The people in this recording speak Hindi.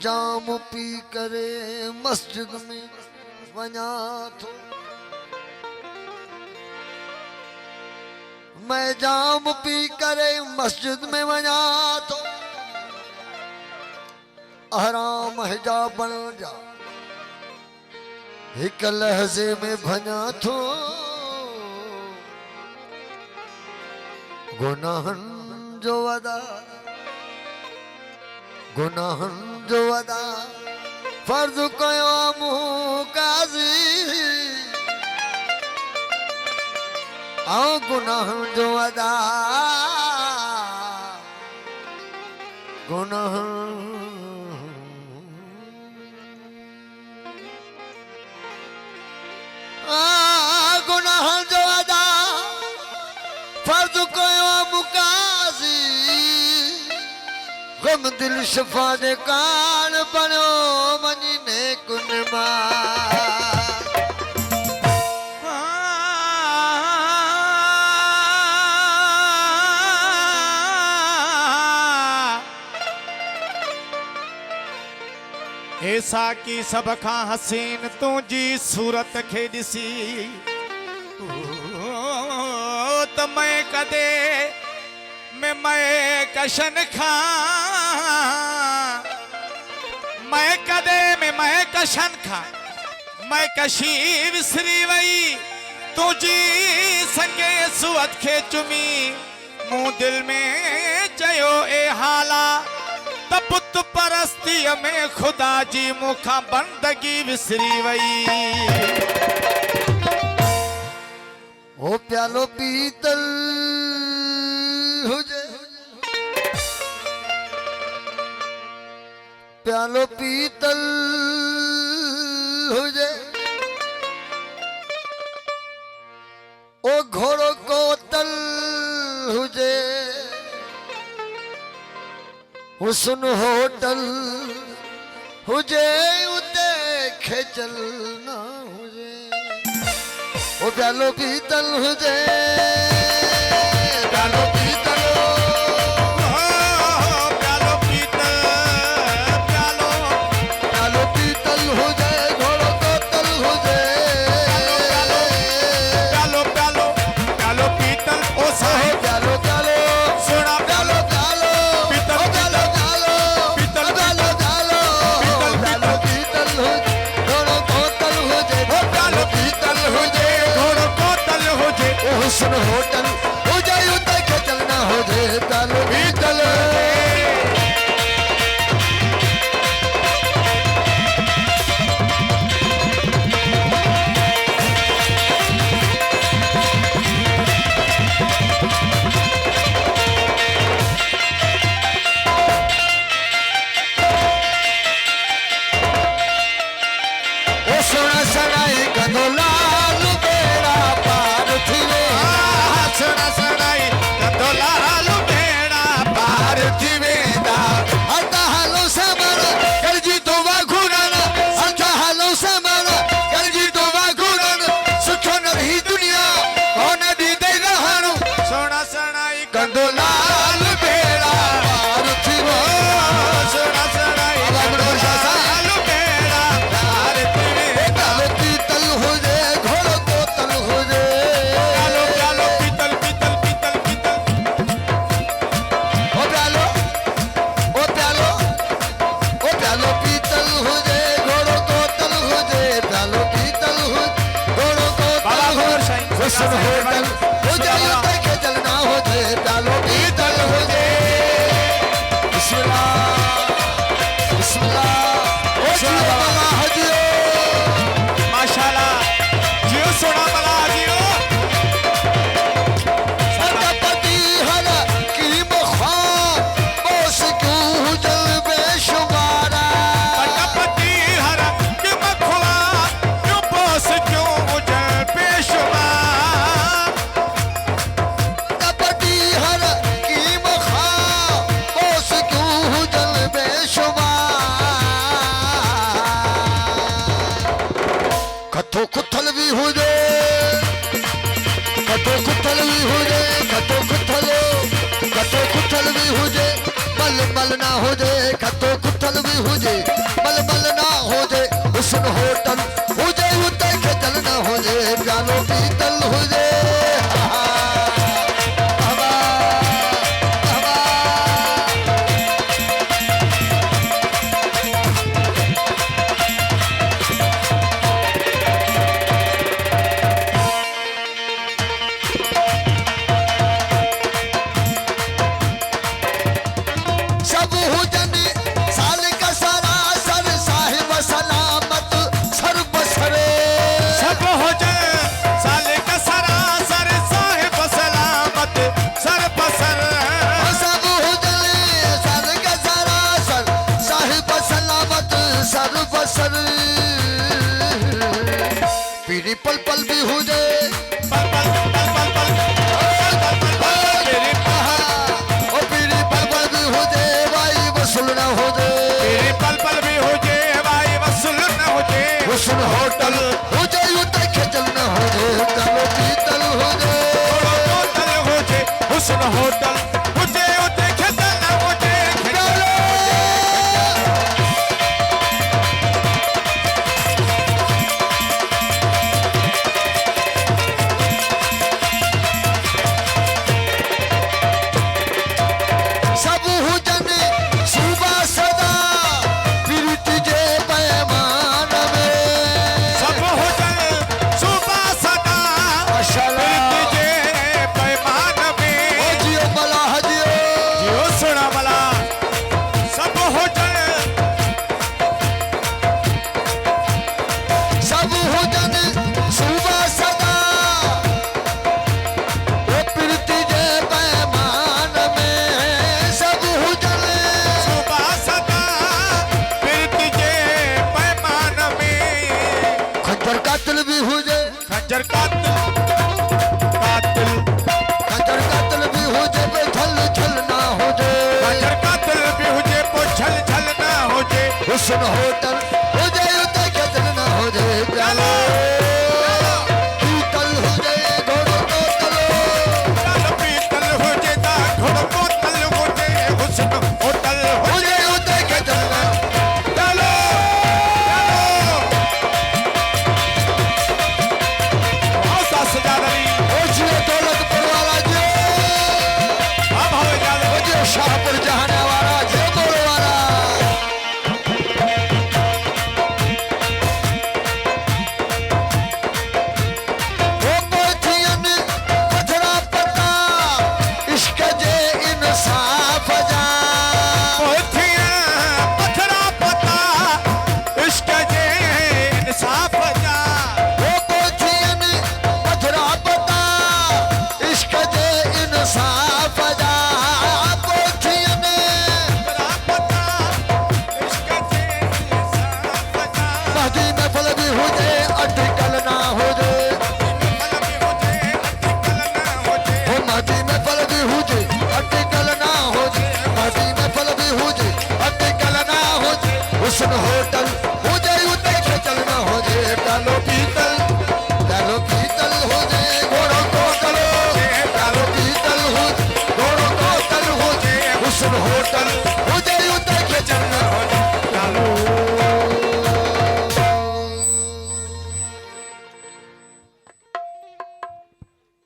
जाम पी करे मस्जिद में वञा थो मैं जाम पी करे मस्जिद में वञा थो हराम हिजाबण जा एक लहज़े में भञा थो गुनाहन जो वदा गुनाहन जो वदा फर्ज कयो मूं काज़ी आओ गुनाहन जो वदा गुनाहन गुनाहन जो वदा फर्ज कयो मूं काज़ी गम दिल शफा दे कान बनो मनीने कुनमा ऐसा की सब खां हसीन तुझी सूरत खे दिसी तो मैं कदे मैं कशन खां मैं कदे मैं कशन खां मैं कशी विसरी वई तुझी संगे सुअत खे चुमी मुंह दिल में चयो ए हाला पुत परस्ती में खुदा जी मुखा बंदगी विसरी वई ओ प्यालो पीतल हुजे प्यालो पीतल हुजे ओ घोड़ो कोतल हुजे हुसन होटल हुजे उते खेचल ना हुजे ओ प्यालो पीतल हुजे प्यालो पीतल प्यालो पीतल प्यालो प्यालो पीतल हुजे घोड़ो कोतल हुजे प्यालो प्यालो प्यालो पीतल ओ साहेब प्यालो प्यालो सुना प्यालो प्यालो पीतल पीतल प्यालो प्यालो प्यालो पीतल हुजे घोड़ो कोतल हुजे प्यालो पीतल हुजे घोड़ो कोतल हुजे हुसन होटल हुजे उते खेचल ना हुजे प्यालो पीतल हुसन होटल हुजे उते खेचल ना हुजे प्यालो पीतल हुजे बिस्मिल्लाह बिस्मिल्लाह ओ जियो बाबा हजियो माशाल्लाह जियो सोना बला जियो सतपति हर की बखार बोस क्यों जल बेशुमारा सतपति हर की बखार क्यों बोस क्यों जल बेशुमार कथो कुथल भी हुजे कथो कुथल भी हुजे कथो कुथल भी हुजे मल मल ना हो जे खतो कुठल भी हो जे मलमल ना हो जे हुस्न होटल हो जे उते खेतल ना हो जे प्यालो पीतल हो जे बाबा बाबा सब हुजन साल का सारा सर साहिब सलामत सर बसरे सब हो जाए साले का सरासर साहिब सलामत सर बसर सब हुजन साल का सारा सर साहिब सलामत सर बसर पीरी पल पल भी हुजे पल पल पल पल पल मेरे ओ पीरी पल पल भी हुजे भाई वसूल ना हो जे मेरे पल पल भी हो जे भाई वसूल न हो जे हुस्न होटल हो जे उते खेचल ना हो जे चलो पीतल हो जे होटल हो जे हुस्न होटल हो जे उते खेतल न हो जे सब हुजन सुबह सदा प्रीति जे पैमान में सब हो जाए सुबह सदा माशाल्लाह प्रीति जे पैमान में ओ जियो बला हजियो जियो सुना भला सब हो जाए सब हुजन सुबह सदा ओ प्रीति जे पैमान में सब हुजन सुबह सदा प्रीति जे पैमान में खंजर कातिल भी हुजे खंजर कातिल खंजर कातिल भी हुजे पे छल छल ना हो जे खंजर कातिल भी हुजे पो छल छल ना हो जे हुस्न होटल हो